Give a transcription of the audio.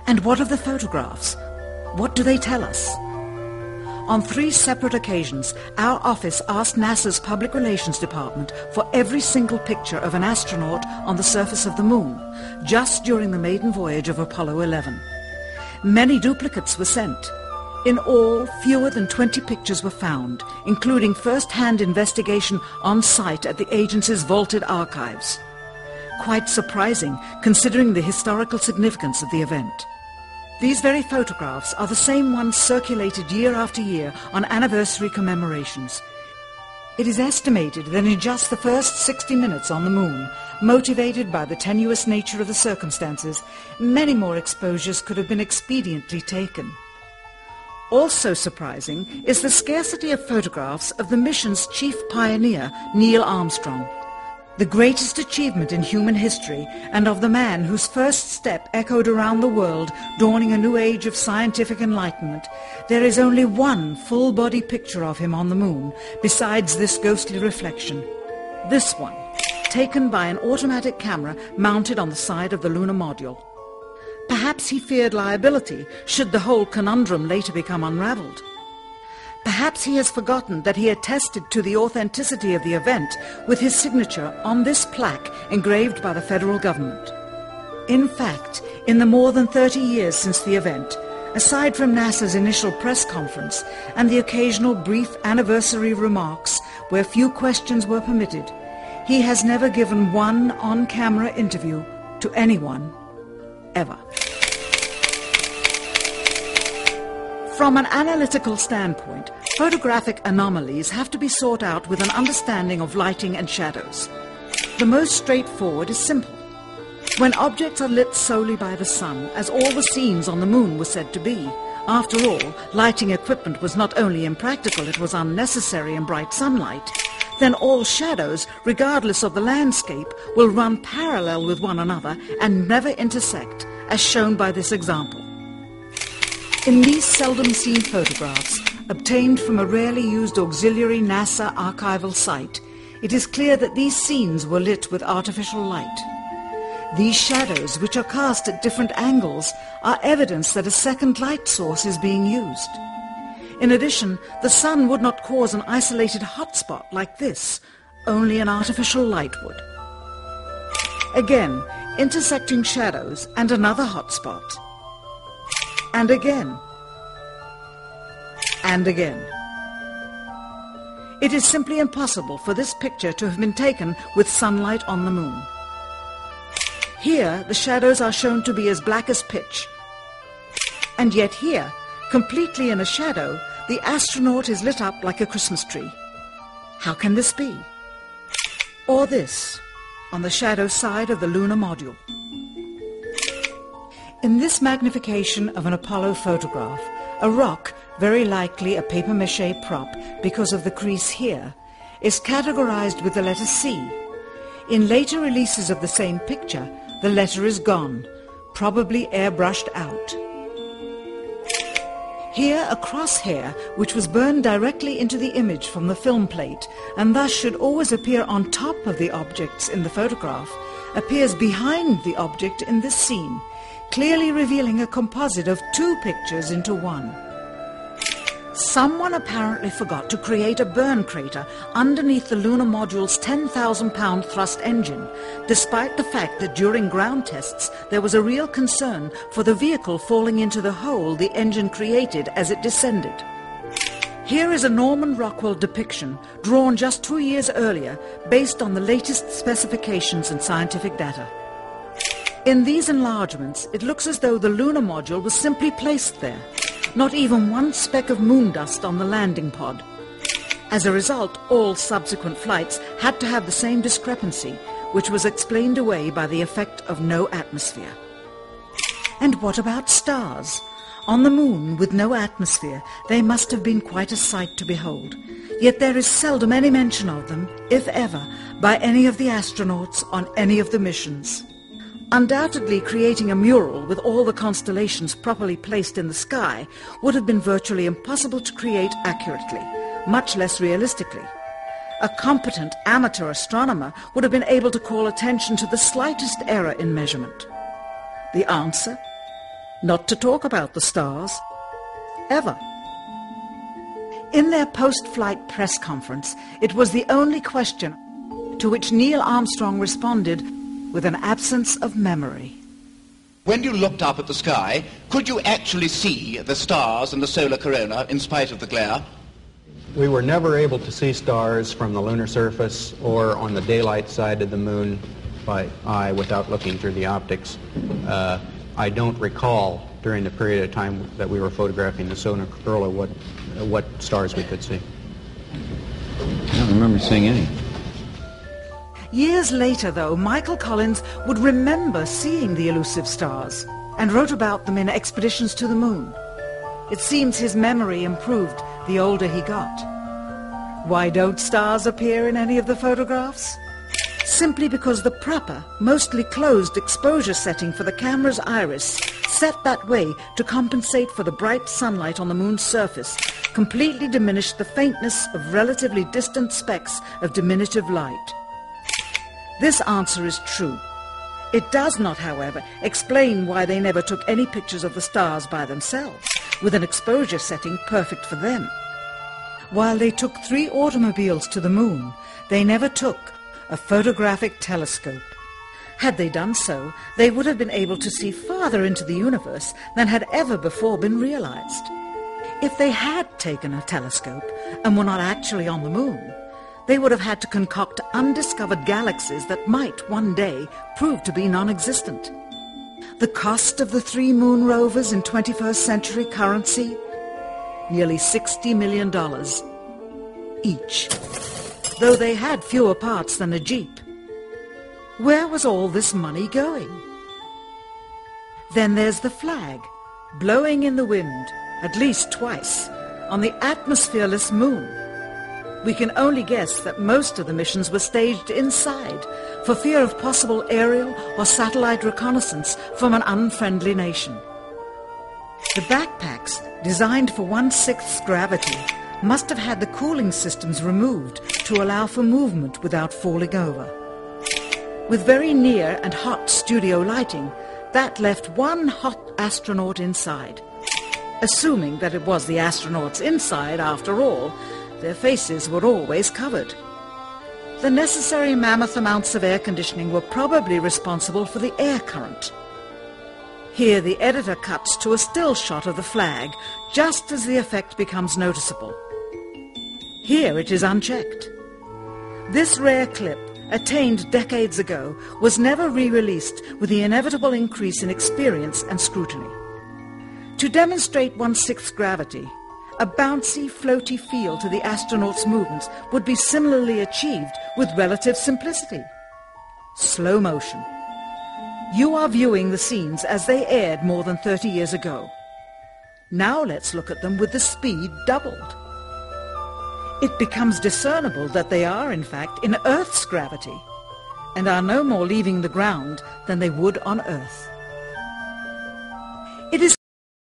And what of the photographs? What do they tell us? On 3 separate occasions, our office asked NASA's Public Relations Department for every single picture of an astronaut on the surface of the moon, just during the maiden voyage of Apollo 11. Many duplicates were sent. In all, fewer than 20 pictures were found, including first-hand investigation on site at the agency's vaulted archives. Quite surprising, considering the historical significance of the event. These very photographs are the same ones circulated year after year on anniversary commemorations. It is estimated that in just the first 60 minutes on the moon, motivated by the tenuous nature of the circumstances, many more exposures could have been expediently taken. Also surprising is the scarcity of photographs of the mission's chief pioneer, Neil Armstrong, the greatest achievement in human history, and of the man whose first step echoed around the world, dawning a new age of scientific enlightenment. There is only one full-body picture of him on the moon, besides this ghostly reflection. This one, taken by an automatic camera mounted on the side of the lunar module. Perhaps he feared liability should the whole conundrum later become unraveled. Perhaps he has forgotten that he attested to the authenticity of the event with his signature on this plaque engraved by the federal government. In fact, in the more than 30 years since the event, aside from NASA's initial press conference and the occasional brief anniversary remarks where few questions were permitted, he has never given one on-camera interview to anyone, ever. From an analytical standpoint, photographic anomalies have to be sought out with an understanding of lighting and shadows. The most straightforward is simple. When objects are lit solely by the sun, as all the scenes on the moon were said to be, after all, lighting equipment was not only impractical, it was unnecessary in bright sunlight, then all shadows, regardless of the landscape, will run parallel with one another and never intersect, as shown by this example. In these seldom-seen photographs, obtained from a rarely used auxiliary NASA archival site, it is clear that these scenes were lit with artificial light. These shadows, which are cast at different angles, are evidence that a second light source is being used. In addition, the sun would not cause an isolated hotspot like this, only an artificial light would. Again, intersecting shadows and another hotspot. And again. And again. It is simply impossible for this picture to have been taken with sunlight on the moon. Here, the shadows are shown to be as black as pitch. And yet here, completely in a shadow, the astronaut is lit up like a Christmas tree. How can this be? Or this, on the shadow side of the lunar module. In this magnification of an Apollo photograph, a rock, very likely a papier-mâché prop because of the crease here, is categorized with the letter C. In later releases of the same picture, the letter is gone, probably airbrushed out. Here a crosshair, which was burned directly into the image from the film plate, and thus should always appear on top of the objects in the photograph, appears behind the object in this scene, clearly revealing a composite of 2 pictures into one. Someone apparently forgot to create a burn crater underneath the lunar module's 10,000-pound thrust engine, despite the fact that during ground tests there was a real concern for the vehicle falling into the hole the engine created as it descended. Here is a Norman Rockwell depiction drawn just 2 years earlier based on the latest specifications and scientific data. In these enlargements, it looks as though the lunar module was simply placed there. Not even one speck of moon dust on the landing pod. As a result, all subsequent flights had to have the same discrepancy, which was explained away by the effect of no atmosphere. And what about stars? On the moon, with no atmosphere, they must have been quite a sight to behold. Yet there is seldom any mention of them, if ever, by any of the astronauts on any of the missions. Undoubtedly, creating a mural with all the constellations properly placed in the sky would have been virtually impossible to create accurately, much less realistically. A competent amateur astronomer would have been able to call attention to the slightest error in measurement. The answer? not to talk about the stars, ever. In their post-flight press conference, it was the only question to which Neil Armstrong responded with an absence of memory. When you looked up at the sky, could you actually see the stars and the solar corona in spite of the glare? We were never able to see stars from the lunar surface or on the daylight side of the moon by eye without looking through the optics. I don't recall during the period of time that we were photographing the solar corona what stars we could see. I don't remember seeing any. Years later, though, Michael Collins would remember seeing the elusive stars and wrote about them in Expeditions to the Moon. It seems his memory improved the older he got. Why don't stars appear in any of the photographs? Simply because the proper, mostly closed exposure setting for the camera's iris, set that way to compensate for the bright sunlight on the moon's surface, completely diminished the faintness of relatively distant specks of diminutive light. This answer is true. It does not, however, explain why they never took any pictures of the stars by themselves, with an exposure setting perfect for them. While they took 3 automobiles to the moon, they never took a photographic telescope. Had they done so, they would have been able to see farther into the universe than had ever before been realized. If they had taken a telescope and were not actually on the moon, they would have had to concoct undiscovered galaxies that might one day prove to be non-existent. The cost of the 3 moon rovers in 21st century currency? Nearly $60 million each, though they had fewer parts than a Jeep. Where was all this money going? Then there's the flag, blowing in the wind, at least twice, on the atmosphereless moon. We can only guess that most of the missions were staged inside for fear of possible aerial or satellite reconnaissance from an unfriendly nation. The backpacks, designed for 1/6 gravity, must have had the cooling systems removed to allow for movement without falling over. With very near and hot studio lighting, that left one hot astronaut inside. Assuming that it was the astronauts inside, after all, their faces were always covered. The necessary mammoth amounts of air conditioning were probably responsible for the air current. Here the editor cuts to a still shot of the flag, just as the effect becomes noticeable. Here it is unchecked. This rare clip, attained decades ago, was never re-released with the inevitable increase in experience and scrutiny. To demonstrate 1/6 gravity, a bouncy, floaty feel to the astronauts' movements would be similarly achieved with relative simplicity. Slow motion. You are viewing the scenes as they aired more than 30 years ago. Now let's look at them with the speed doubled. It becomes discernible that they are, in fact, in Earth's gravity, and are no more leaving the ground than they would on Earth. It is